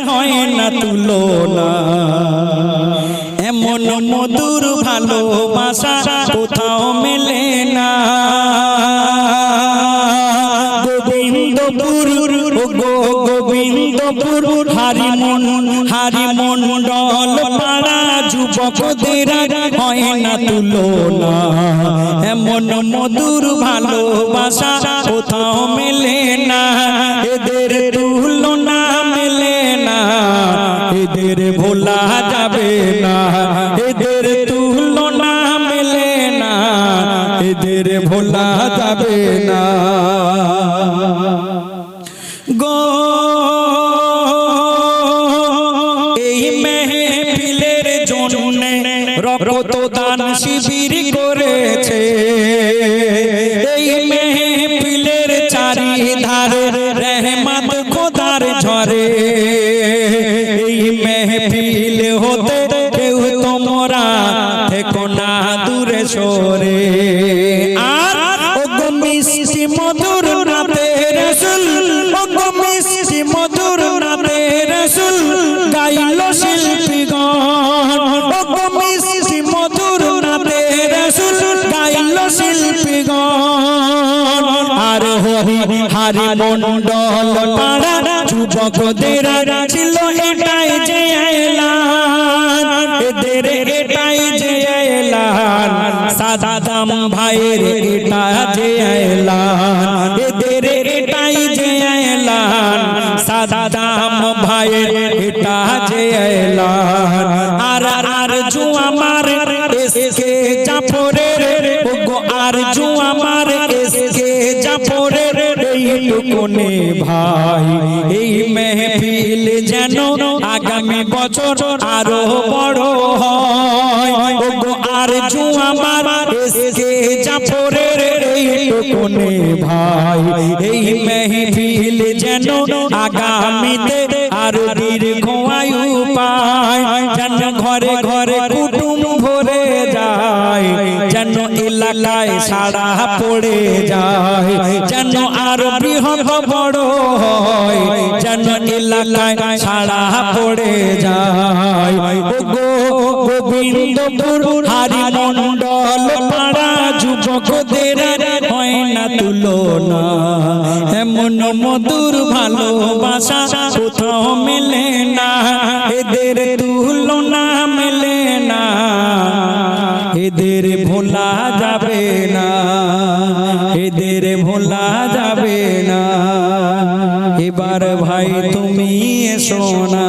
হয় না তুলনা। এমন মধুর ভালোবাসা কোথাও মেলে না। গোবিন্দপুর গোবিন্দপুর হারিমণ্ডল পাড়া যুবকদের হয় না তুলনা। এমন মধুর ভালোবাসা কোথাও মেলে না। এদের তুলনা মেলে না, এদের ভোলা যাবে না। এদের তুলনা মেলে না, এদের ভোলা যাবে না। গো এই মেহফিলের জন্যে রক্তদান শিবির করেছে। এই মেহফিলের চারিধারে রহমত খোদার ঝরে। এই মেহফিল হতে কেউ তোমরা থেকো না দূরে সরে। আর ওগো মিষ্টি মধুর নাতে রাসূল, ওগো মিষ্টি মধুর নাতে রাসূল গাইলো শিল্পীগণ। ওগো মিষ্টি মধুর নাতে রাসূল গাইলো শিল্পীগণ। আর হারিমণ্ডল পাড়া যুবকদের ছিল এটাই যে এলান। এদের এটাই যে এলান, সাদাম ভাইয়ের এটা যে এলান। এদের এটাই যে এলান, সাদাম ভাইয়ের এটা যে এলান। আর জু আমার এসকে জাফরের, ওগো আর জু আমার এসকে জাফরের এইটুকুনে ভাই। এই মেহফিল যেন আগামী বছর আরো বড় হয়। ওগো আর জু আমার এসকে জাফরের এইটুকুনে ভাই। এই মেহফিল যেন আগামীতে আরো দীর্ঘ আয়ু পায়। যেন ঘরে ঘরে কুটুম ভরে যায়, যেন এলাকায় সাড়া পড়ে যায়। যেন আর বৃহৎ বড় হয়, যেন এলাকায় সাড়া পড়ে যায়। ওগো গোবিন্দপুর হারিমণ্ডল পাড়া যুবকদের হয় না তুলনা। এমন মধুর ভালোবাসা কোথাও মেলে না। এদের তুলনা মেলে না, এদের ভোলা যাবে না, এদের ভোলা যাবে না। এবার ভাই তুমি এসো না।